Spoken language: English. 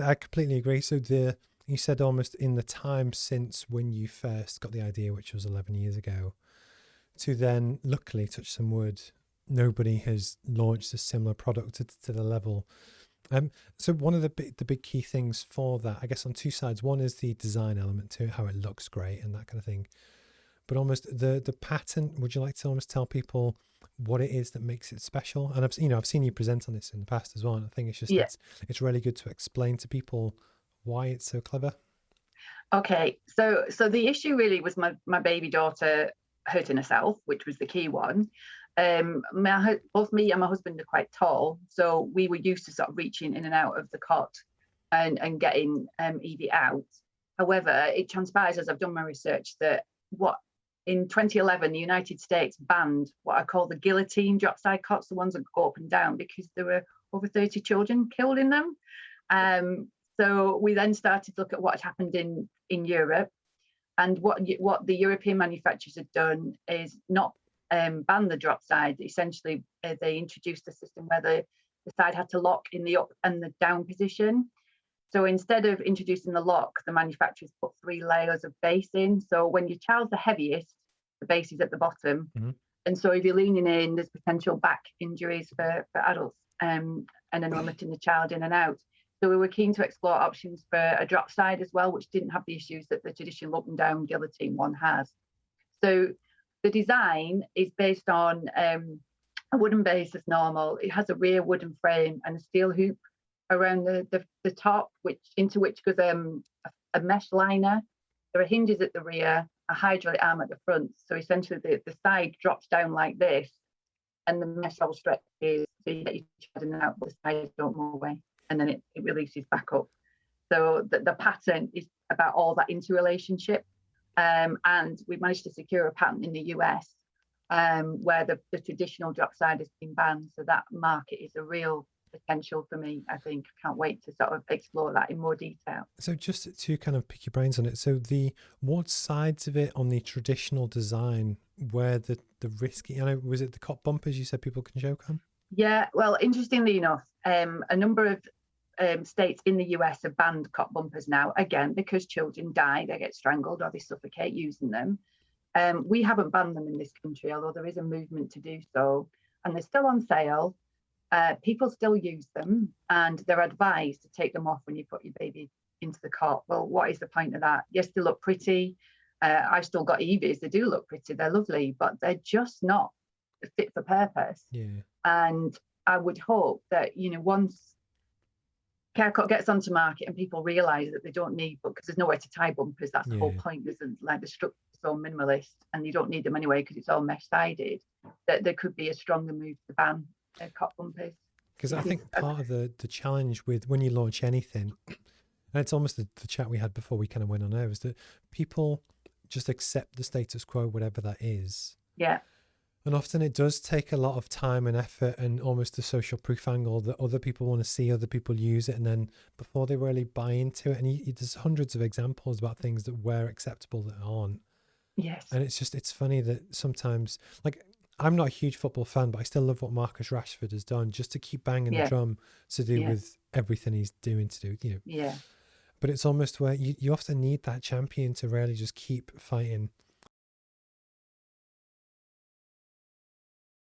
I completely agree. So you said almost in the time since when you first got the idea, which was 11 years ago, to then, luckily, touch some wood, nobody has launched a similar product to the level. So one of the big key things for that, I guess, on two sides. One is the design element to it, how it looks great and that kind of thing. But almost the pattern. Would you like to almost tell people what it is that makes it special? And I've seen you present on this in the past as well. And I think Yeah. it's really good to explain to people why it's so clever. Okay. So the issue really was my baby daughter hurting herself, which was the key one. Both me and my husband are quite tall, so we were used to sort of reaching in and out of the cot and getting Evie out. However, it transpires as I've done my research that what in 2011 the United States banned what I call the guillotine drop side cots, the ones that go up and down, because there were over 30 children killed in them. So we then started to look at what had happened in Europe, and what the European manufacturers had done is not ban the drop side. Essentially, they introduced a system where the side had to lock in the up and the down position. So instead of introducing the lock, the manufacturers put 3 layers of base in. So when your child's the heaviest, the base is at the bottom. Mm-hmm. And so if you're leaning in, there's potential back injuries for adults, and then limiting the child in and out. So we were keen to explore options for a drop side as well, which didn't have the issues that the traditional up and down guillotine one has. So the design is based on a wooden base as normal. It has a rear wooden frame and a steel hoop around the top, into which goes a mesh liner. There are hinges at the rear, a hydraulic arm at the front. So essentially the side drops down like this, and the mesh all stretches so you get your child in and out, but the sides don't move away. And then it releases back up. So the pattern is about all that interrelationship. And we managed to secure a patent in the US where the traditional drop side has been banned. So that market is a real potential for me, I think. Can't wait to sort of explore that in more detail. So just to kind of pick your brains on it. So what sides of it on the traditional design where the risky, was it the cot bumpers you said people can choke on? Yeah, well, interestingly enough, a number of states in the US have banned cot bumpers now, again, because children die, they get strangled or they suffocate using them. We haven't banned them in this country, although there is a movement to do so. And they're still on sale. People still use them, and they're advised to take them off when you put your baby into the cot. Well, what is the point of that? Yes, they look pretty. I've still got Evies. They do look pretty. They're lovely, but they're just not fit for purpose. Yeah. And I would hope that, once care cot gets onto market and people realise that they don't need, because there's nowhere to tie bumpers, that's the whole point, isn't like the structure is so minimalist and you don't need them anyway because it's all mesh sided, that there could be a stronger move to ban cot bumpers. Because I think part of the challenge with when you launch anything, and it's almost the chat we had before we kind of went on air, is that people just accept the status quo, whatever that is. Yeah. And often it does take a lot of time and effort and almost a social proof angle that other people want to see other people use it, and then before they really buy into it. And there's hundreds of examples about things that were acceptable that aren't. Yes. And it's funny that sometimes, like, I'm not a huge football fan, but I still love what Marcus Rashford has done just to keep banging the drum to do with everything he's doing to do, Yeah. But it's almost where you often need that champion to really just keep fighting.